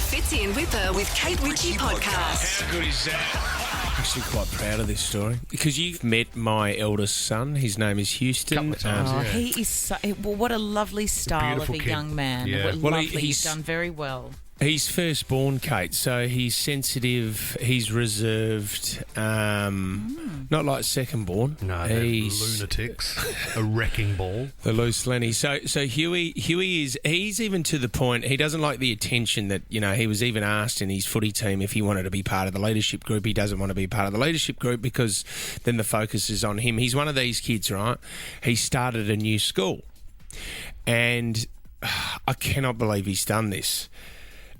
Fitzy and Wippa with Kate Ritchie podcast. How good is that? I'm actually quite proud of this story because you've met my eldest son. His name is Houston. Couple of times, He is so... Well, what a lovely style of a kid. young man. Yeah. What Well, lovely. he's You've done very well. He's firstborn, Kate, so he's sensitive, he's reserved, not like secondborn. No, they're he's lunatics. A wrecking ball. the loose Lenny. So Huey he's even to the point, he doesn't like the attention that, he was even asked in his footy team if he wanted to be part of the leadership group. He doesn't want to be part of the leadership group because then the focus is on him. He's one of these kids, right? He started a new school and I cannot believe he's done this.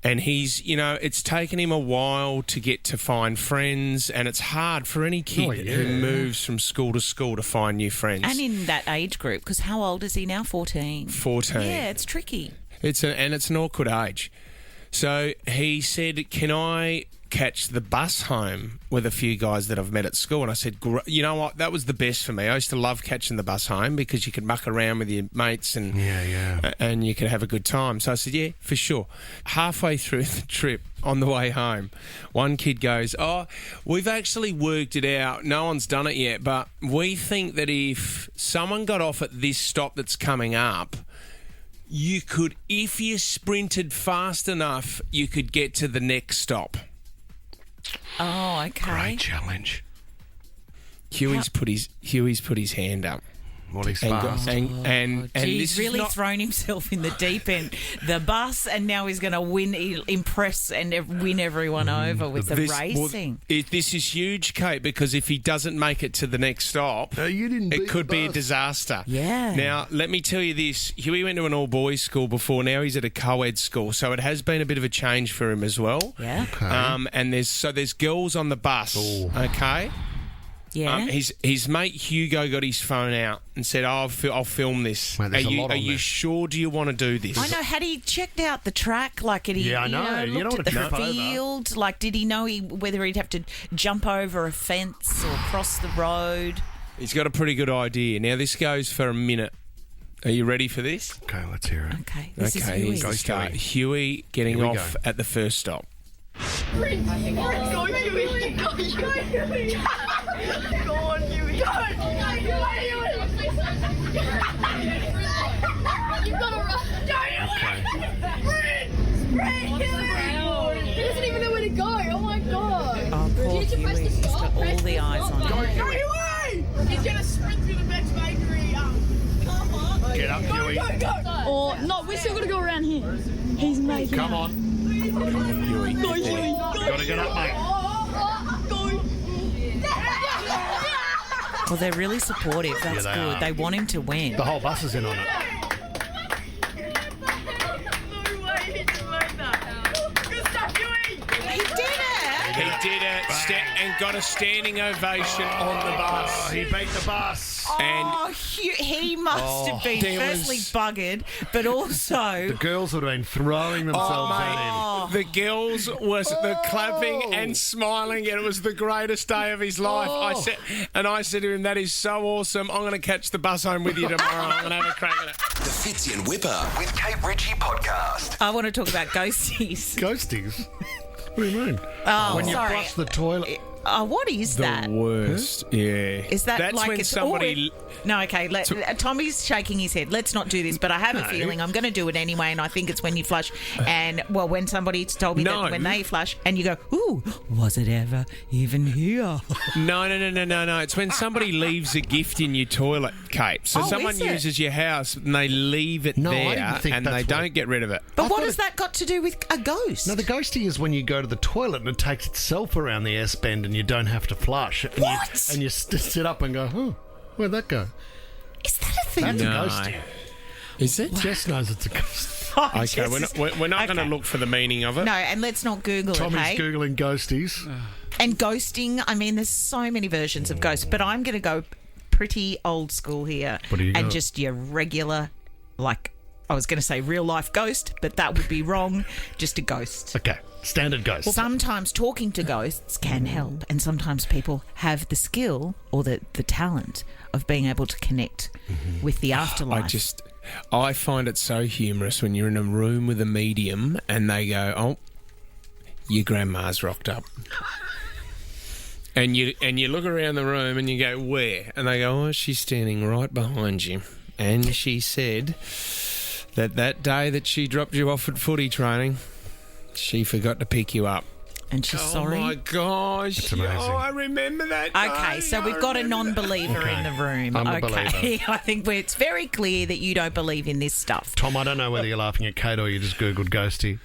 And he's, it's taken him a while to get to find friends, and it's hard for any kid who moves from school to find new friends. And in that age group, because how old is he now? 14. 14. Yeah, it's tricky. It's an awkward age. So he said, can I catch the bus home with a few guys that I've met at school? And I said, you know what, that was the best for me. I used to love catching the bus home because you could muck around with your mates and and you could have a good time. So I said, yeah, for sure. Halfway through the trip, on the way home, one kid goes, we've actually worked it out. No one's done it yet, but we think that if someone got off at this stop that's coming up, you could, if you sprinted fast enough, you could get to the next stop. Oh, okay. Great challenge. Huey's put his hand up. Well, he's fast. And He's this really is not, thrown himself in the deep end. The bus, and now he's going to impress and win everyone over with the racing. This is huge, Kate, because if he doesn't make it to the next stop, it could be a disaster. Yeah. Now, let me tell you this. Huey went to an all-boys school before. Now he's at a co-ed school, so it has been a bit of a change for him as well. Yeah. Okay. And there's girls on the bus, okay? Yeah. His mate Hugo got his phone out and said, I'll film this. Mate, there's a lot are on you there. sure? Do you want to do this? I know. Had he checked out the track? Like, had he Yeah, I know. You don't looked at want to the trip over. field? Like, did he know whether he'd have to jump over a fence or cross the road? He's got a pretty good idea. Now, this goes for a minute. Are you ready for this? Okay, let's hear it. Okay. This is Huey. Here's the start. Huey getting Here we off go. at the first stop. Go on, Huey. Go on, Huey. Go on, Huey. You've got to run. Okay. Sprint, Huey. He doesn't even know where to go. Oh, my God. Oh, poor Did you press Huey. the He's got stop? all Press the eyes stop. on him. Go, Huey. He's going to sprint through the next bakery. Come on. Get up, Huey. Go. Or, no, we're still going to go around here. He's making Come on. Huey. Go, Huey. Gotta get up, mate. Well, they're really supportive. That's they good. are. They want him to win. The whole bus is in on it. He did it! He did it and got a standing ovation on the bus. Oh, he beat the bus. Oh, he must have been there firstly was- buggered, but also... The girls would have been throwing themselves at him. The girls was the clapping and smiling, and it was the greatest day of his life. I said to him, "That is so awesome. I'm going to catch the bus home with you tomorrow. I'm going to have a crack at it." The Fitzy and Wippa with Kate Ritchie podcast. I want to talk about ghosties. Ghosties? What do you mean? Oh, When you sorry. flush the toilet. What is that? The worst. Yeah. Is that That's like when it's somebody? No, okay. Tommy's shaking his head. Let's not do this, but I have a feeling I'm going to do it anyway, and I think it's when you flush. And, well, when somebody told me No. that when they flush, and you go, ooh, was it ever even here? No. It's when somebody leaves a gift in your toilet, Kate. So Oh, someone is it? uses your house and they leave it No, I there didn't think and that's they what don't it- get rid of it. But I what thought has that got to do with a ghost? No, the ghosty is when you go to the toilet and it takes itself around the S bend and you don't have to flush. And What? You sit up and go, where'd that go? Is that a thing? That's No. a ghosty. Is it? Jess knows it's a ghost. Oh, Okay, Jesus. we're not going Okay. to look for the meaning of it. No, and let's not Google Tommy's it, hey? Googling ghosties. And ghosting, I mean, there's so many versions of ghosts, but I'm going to go pretty old school here. What do you and got? just your regular, like, I was going to say real life ghost, but that would be wrong. Just a ghost. Okay, standard ghost. Sometimes talking to ghosts can help, and sometimes people have the skill or the talent of being able to connect with the afterlife. I find it so humorous when you're in a room with a medium and they go, your grandma's rocked up. And you look around the room and you go, where? And they go, oh, she's standing right behind you. And she said that day that she dropped you off at footy training, she forgot to pick you up. And she's sorry. Oh, my gosh. It's amazing. Oh, I remember that day. Okay, so we've got a non-believer in the room. I'm a okay, believer. I think it's very clear that you don't believe in this stuff. Tom, I don't know whether you're laughing at Kate or you just Googled ghosty.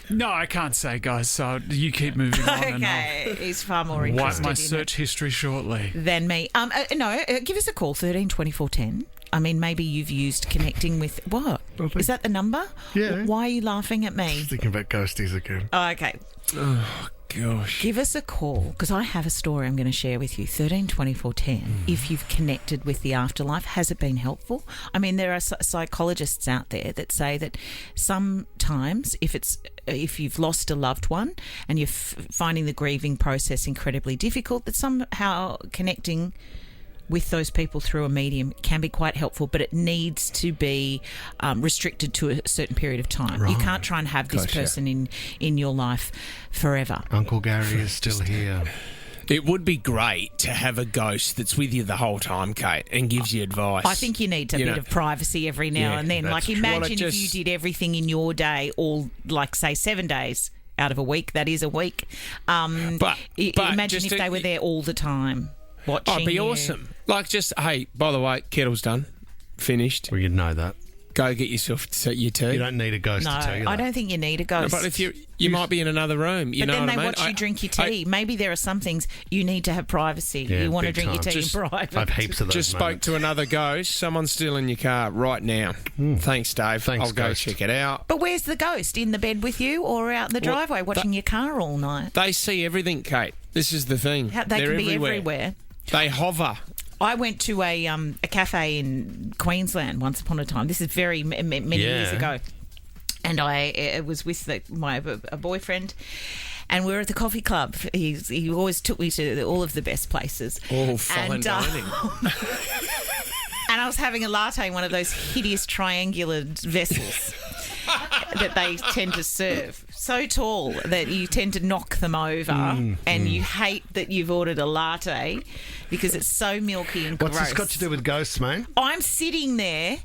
No, I can't say, guys, so you keep moving on and Okay, he's far more I'll wipe interested my in search history shortly. it than me. Give us a call, 13 24 10. I mean, maybe you've used connecting with... What? Is that the number? Yeah. Why are you laughing at me? Thinking about ghosties again. Oh, okay. Gosh. Give us a call, because I have a story I'm going to share with you. 13 24 10. If you've connected with the afterlife, has it been helpful? I mean, there are psychologists out there that say that sometimes if you've lost a loved one and you're finding the grieving process incredibly difficult, that somehow connecting with those people through a medium can be quite helpful, but it needs to be restricted to a certain period of time. You can't try and have this person in your life forever. Uncle Gary is still here. It would be great to have a ghost that's with you the whole time, Kate, and gives you advice. I think you need a bit of privacy every now and then. Like, imagine if you did everything in your day, all, like, say, 7 days out of a week. That is a week. But imagine if they were there all the time. Watching it'd be awesome. Like, just, hey, by the way, kettle's done. Finished. Well, you'd know that. Go get yourself your tea. You don't need a ghost to tell you that. I don't think you need a ghost. No, but if you might be in another room, you know what I mean? But then they watch you drink your tea. Maybe there are some things you need to have privacy. Yeah, you want to big drink your tea time. in private. I have heaps of those Just spoke moments. to another ghost. Someone's still in your car right now. Thanks, Dave. Thanks, I'll go ghost. check it out. But where's the ghost? In the bed with you or out in the driveway watching your car all night? They see everything, Kate. This is the thing. They They're can be everywhere. They hover. I went to a cafe in Queensland once upon a time. This is very many years ago. And I was with a boyfriend, and we were at the coffee club. He always took me to all of the best places. Oh, fine dining. And I was having a latte in one of those hideous triangular vessels that they tend to serve. So tall that you tend to knock them over, and you hate that you've ordered a latte because it's so milky and gross. What's this got to do with ghosts, mate? I'm sitting there,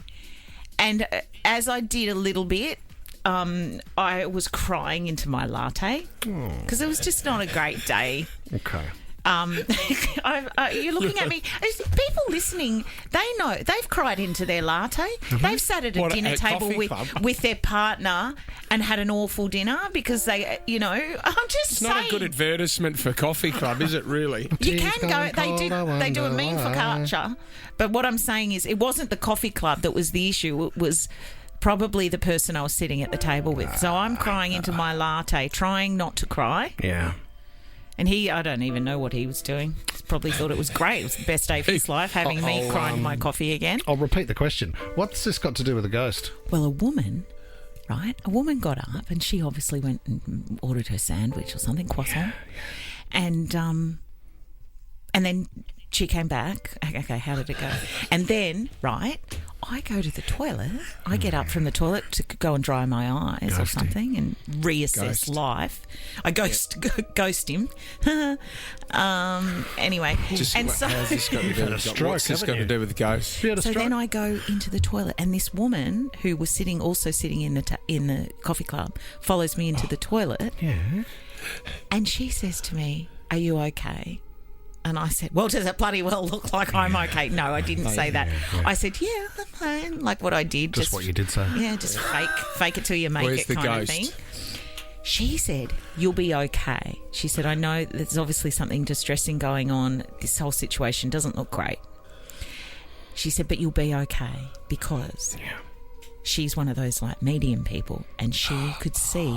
and as I did a little bit, I was crying into my latte because it was just not a great day. Okay. You're looking at me. People listening, they know they've cried into their latte. They've sat at a dinner table with their partner and had an awful dinner because I'm just It's saying. not a good advertisement for Coffee Club, is it really? You can go. They do a meme for culture, but what I'm saying is, it wasn't the coffee club that was the issue. It was probably the person I was sitting at the table with. So I'm crying into my latte, trying not to cry. Yeah. And I don't even know what he was doing. He probably thought it was great. It was the best day of his life, having me crying my coffee again. I'll repeat the question. What's this got to do with a ghost? Well, a woman got up and she obviously went and ordered her sandwich or something, croissant. And then she came back. Okay, how did it go? And then, I go to the toilet. I get up from the toilet to go and dry my eyes or something and reassess life. I ghost him. Anyway, How's this got to do with stroke, what's this haven't got you? to do with the ghost? so then I go into the toilet, and this woman who was sitting in the coffee club follows me into the toilet. Yeah. And she says to me, "Are you okay?" And I said, "Well, does it bloody well look like I'm okay?" No, I didn't say that. Yeah. I said, "Yeah, I'm fine." Like what I did. Just what you did say. Yeah, just fake it till you make Where's it the kind ghost? of thing. She said, "You'll be okay." She said, "I know there's obviously something distressing going on. This whole situation doesn't look great." She said, "But you'll be okay because she's one of those like medium people, and she could see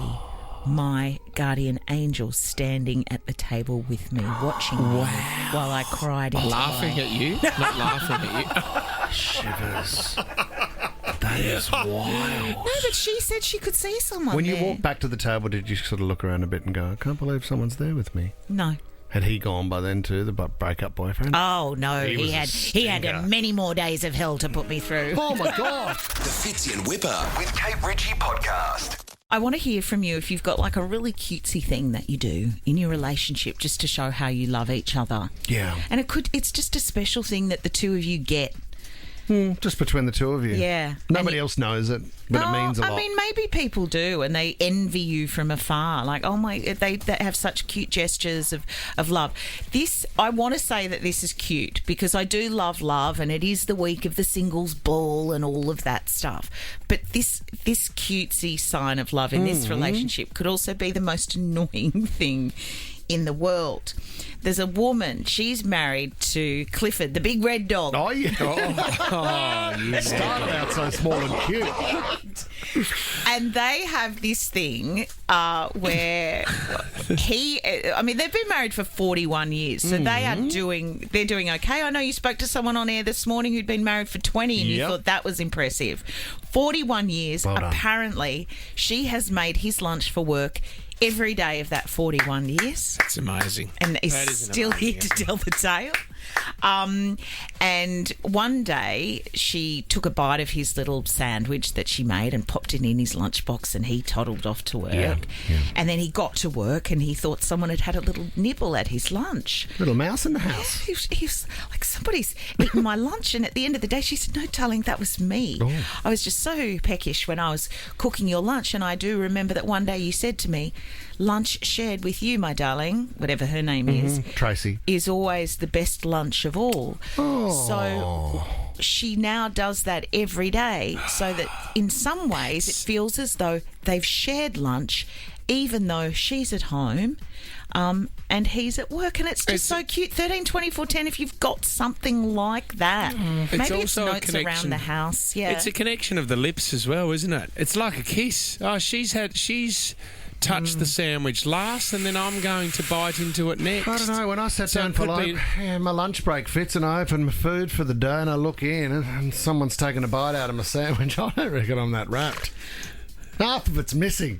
my guardian angel standing at the table with me, watching me while I cried into Laughing at you? Not laughing at you. Shivers. That is wild. No, but she said she could see someone When you there. walked back to the table, did you sort of look around a bit and go, I can't believe someone's there with me? No. Had he gone by then too, the breakup boyfriend? Oh, no, He was a he had stinker. many more days of hell to put me through. Oh, my God. The Fitzy and Wippa with Kate Ritchie podcast. I want to hear from you if you've got like a really cutesy thing that you do in your relationship just to show how you love each other. Yeah. And it's just a special thing that the two of you get. Just between the two of you. Yeah. Nobody else knows it, but it means a lot. I mean, maybe people do, and they envy you from afar. Like, oh my, they have such cute gestures of love. I want to say that this is cute because I do love love, and it is the week of the singles ball and all of that stuff. But this cutesy sign of love in this relationship could also be the most annoying thing in the world. There's a woman, she's married to Clifford, the big red dog. Oh, yeah. It started out so small and cute. And they have this thing where they've been married for 41 years, so they're doing okay. I know you spoke to someone on air this morning who'd been married for 20 and you thought that was impressive. 41 years, well done. Apparently she has made his lunch for work every day of that 41 years. That's amazing. And is still here to tell the tale. And one day she took a bite of his little sandwich that she made and popped it in his lunchbox, and he toddled off to work. Yeah. And then he got to work and he thought someone had a little nibble at his lunch. Little mouse in the house. He was like, somebody's eaten my lunch. And at the end of the day, she said, no, darling, that was me. Oh. I was just so peckish when I was cooking your lunch. And I do remember that one day you said to me, lunch shared with you, my darling, whatever her name is, Tracy, is always the best lunch of all. So she now does that every day, so that in some ways it feels as though they've shared lunch, even though she's at home and he's at work. And it's just so cute. 13 24 10, if you've got something like that. Maybe it's also notes around the house. Yeah. It's a connection of the lips as well, isn't it? It's like a kiss. Oh, she's touched the sandwich last, and then I'm going to bite into it next. I don't know, when I sat down it for could my lunch break fits and I open my food for the day and I look in and someone's taken a bite out of my sandwich, I don't reckon I'm that wrapped. Half of it's missing.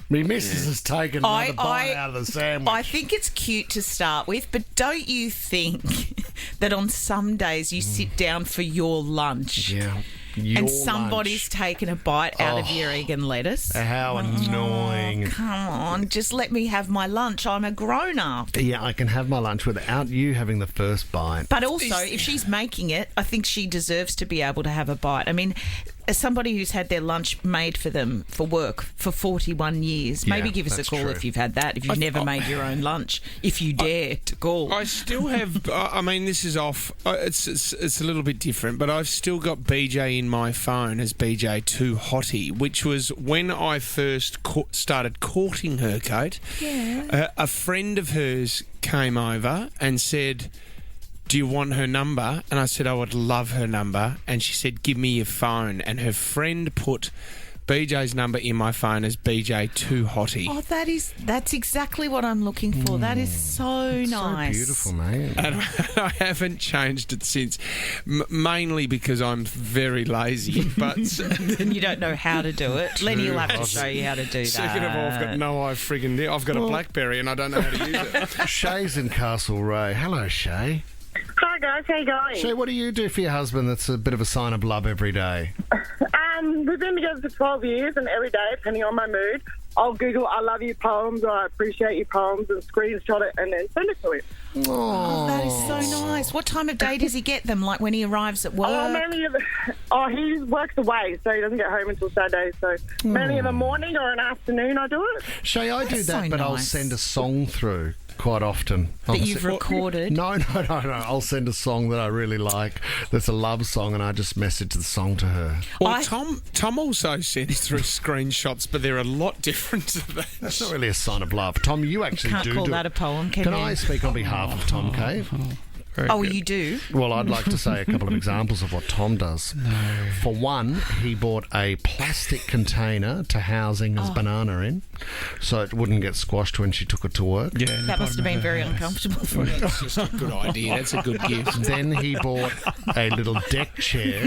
Me missus has taken another bite out of the sandwich. I think it's cute to start with, but don't you think that on some days you sit down for your lunch? Yeah. And somebody's taken a bite out of your egg and lettuce. How annoying. Oh, come on, just let me have my lunch. I'm a grown-up. Yeah, I can have my lunch without you having the first bite. But also, if she's making it, I think she deserves to be able to have a bite. I mean, as somebody who's had their lunch made for them for work for 41 years, maybe give us a call if you've had that, if you've never made your own lunch, if you dare to call. I still have, I mean, this is off, it's a little bit different, but I've still got BJ in my phone as BJ2 Hottie, which was when I first started courting her, Kate. Yeah. A friend of hers came over and said, do you want her number? And I said, I would love her number. And she said, give me your phone. And her friend put BJ's number in my phone as BJ2 Hottie. Oh, that's exactly what I'm looking for. That is so nice. So beautiful, mate. And I haven't changed it since, mainly because I'm very lazy. But And you don't know how to do it. Lenny will have to show you how to do that. second of all, I've got no I've got a BlackBerry and I don't know how to use it. Shay's in Castlereagh. Hello, Shay. Hi guys, how you going? Shay, what do you do for your husband that's a bit of a sign of love every day? We've been together for 12 years, and every day, depending on my mood, I'll Google I love you poems or I appreciate you poems and screenshot it and then send it to him. Oh, that is so nice. What time of day does he get them? Like when he arrives at work? He works away, so he doesn't get home until Saturday. So mainly in the morning or an afternoon I do it. Shay, I do that, so but I'll nice. send a song through quite often. That you've recorded? No. I'll send a song that I really like that's a love song and I just message the song to her. Well, Tom also sends through screenshots, but they're a lot different to that. That's not really a sign of love. Tom, you actually Can't do call do that it. a poem, can you? I speak on behalf of Tom Cave? Oh, you do? Well, I'd like to say a couple of examples of what Tom does. For one, he bought a plastic container to housing his banana in so it wouldn't get squashed when she took it to work. Yeah, That must have been very uncomfortable for him. that's just a good idea. That's a good gift. Then he bought a little deck chair,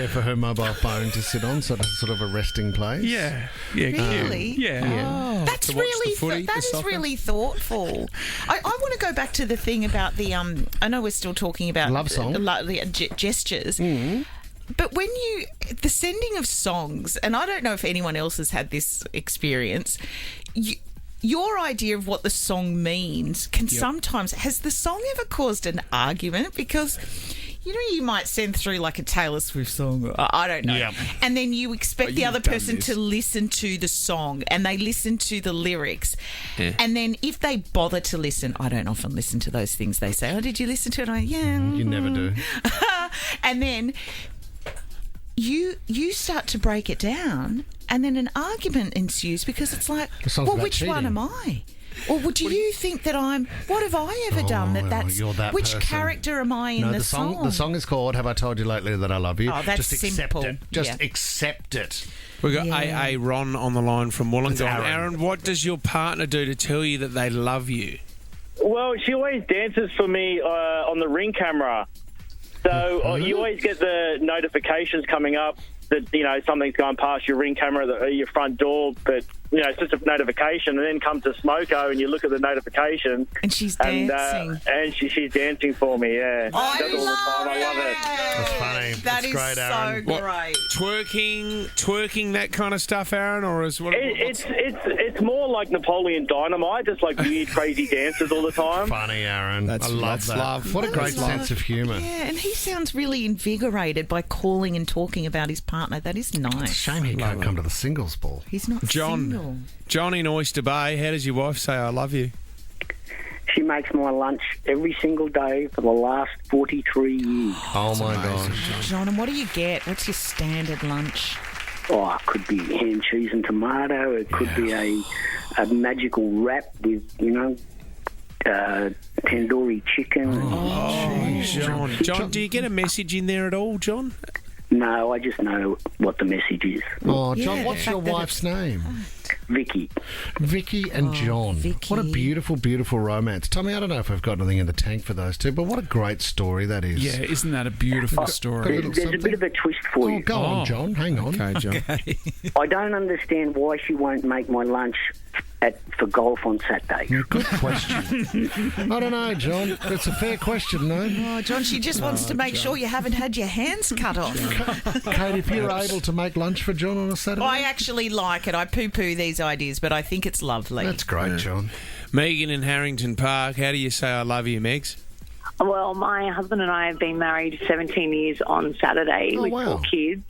for her mobile phone to sit on, so it's sort of a resting place. Yeah. Really? Yeah. Oh, that's To watch really the footy, that the is soccer. really thoughtful. I want to go back to the thing about the I know we're still talking about Love song. the gestures. But when the sending of songs, and I don't know if anyone else has had this experience, your idea of what the song means can sometimes... Has the song ever caused an argument? Because... you might send through like a Taylor Swift song, or I don't know, and then you expect the other person to listen to the song, and they listen to the lyrics, and then if they bother to listen, I don't often listen to those things they say. Oh, did you listen to it? You never do. And then you start to break it down, and then an argument ensues because it's like, well, which one am I? Or do you think that I'm... What have I ever done that's... You're that which person. character am I in the song? The song is called Have I Told You Lately That I Love You? Oh, that's Just simple. accept it. Just accept it. We've got AA Ron on the line from Wollongong. Aaron. Aaron, what does your partner do to tell you that they love you? Well, she always dances for me on the Ring camera. So you always get the notifications coming up that, something's going past your Ring camera, your front door, but... it's just a notification, and then come to Smoko, and you look at the notification, and she's dancing, and she's dancing for me. Yeah, I does all the time. I love it. That's funny. That is great, Aaron. so great. Twerking, that kind of stuff, Aaron, or is what? It's more like Napoleon Dynamite, just like weird, crazy dances all the time. Funny, Aaron. I love that. Love. What a great sense of humour. Yeah, and he sounds really invigorated by calling and talking about his partner. That is nice. It's a shame he can't come to the singles ball. He's not single. John in Oyster Bay, how does your wife say I love you? She makes my lunch every single day for the last 43 years. Oh, my gosh. John, and what do you get? What's your standard lunch? Oh, it could be ham, cheese and tomato. It could be a magical wrap with, tandoori chicken. Oh, John, do you get a message in there at all, John? No, I just know what the message is. Oh, John, what's your wife's name? Vicky. Vicky and John. Vicky. What a beautiful, beautiful romance. Tommy, I don't know if I've got anything in the tank for those two, but what a great story that is. Yeah, isn't that a beautiful story? There's a bit of a twist for you. Go on, John. Hang on. Okay, John. I don't understand why she won't make my lunch for golf on Saturday. Good question. I don't know, John. It's a fair question, no? Oh, John, she just wants to make sure you haven't had your hands cut off. Kate, if you're able to make lunch for John on a Saturday... I actually like it. I poo-poo these ideas, but I think it's lovely. That's great, John. Megan in Harrington Park, how do you say I love you, Megs? Well, my husband and I have been married 17 years on Saturday with 4 kids,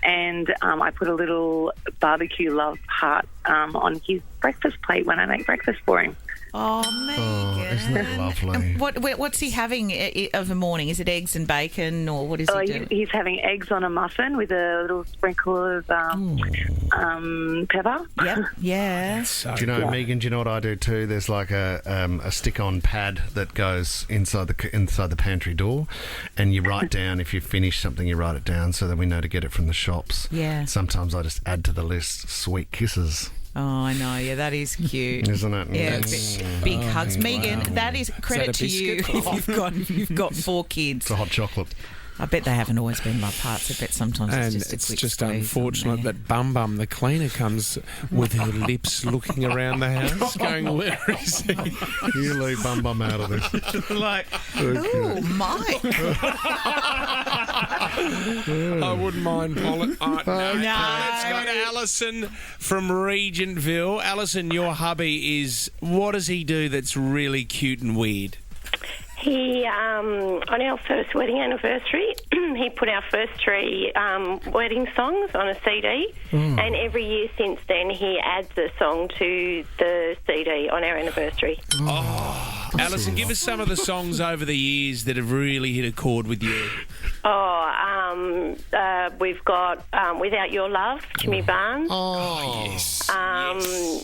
and I put a little barbecue love heart on his breakfast plate when I make breakfast for him. Oh, Megan. Isn't that lovely? And what's he having of a morning? Is it eggs and bacon, or what is he doing? He's having eggs on a muffin with a little sprinkle of pepper. Yep. Yeah. Do you know, Megan, do you know what I do too? There's like a stick-on pad that goes inside the pantry door, and you write down, if you finish something, you write it down so that we know to get it from the shops. Yeah. Sometimes I just add to the list sweet kisses. Oh, I know. Yeah, that is cute. Isn't it? Yeah, big hugs. Megan, that is credit to you if you've got 4 kids. It's a hot chocolate. I bet they haven't always been love hearts. I bet sometimes And it's just a it's quick just squeeze unfortunate on there. that Bum, the cleaner, comes with her lips looking around the house, going, where is he? You leave Bum out of this. Like, ooh, Mike. I wouldn't mind, Polly. No. Let's go to Alison from Regentville. Alison, your hubby what does he do that's really cute and weird? He, on our first wedding anniversary, he put our first 3 wedding songs on a CD, and every year since then he adds a song to the CD on our anniversary. Oh, Alison, give us some of the songs over the years that have really hit a chord with you. We've got Without Your Love, Jimmy Barnes. Oh, yes.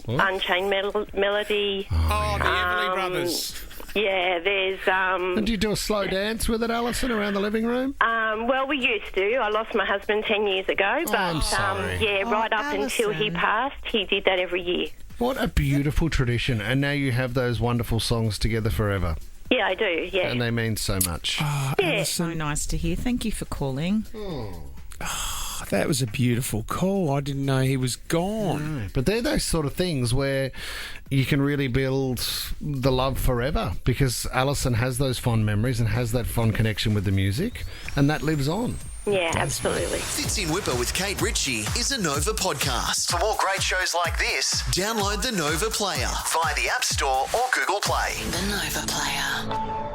Unchained Melody. Oh, the Everly Brothers. Yeah, there's... And do you do a slow dance with it, Alison, around the living room? Well, we used to. I lost my husband 10 years ago, but I'm sorry. Right up until he passed, he did that every year. What a beautiful tradition. And now you have those wonderful songs together forever. Yeah, I do, yeah. And they mean so much. Oh, Yeah. Alison, So nice to hear. Thank you for calling. that was a beautiful call. I didn't know he was gone. No, but they're those sort of things where you can really build the love forever, because Alison has those fond memories and has that fond connection with the music, and that lives on. Yeah, absolutely. Fits in Wippa with Kate Ritchie is a Nova podcast. For more great shows like this, download the Nova Player via the App Store or Google Play. The Nova Player.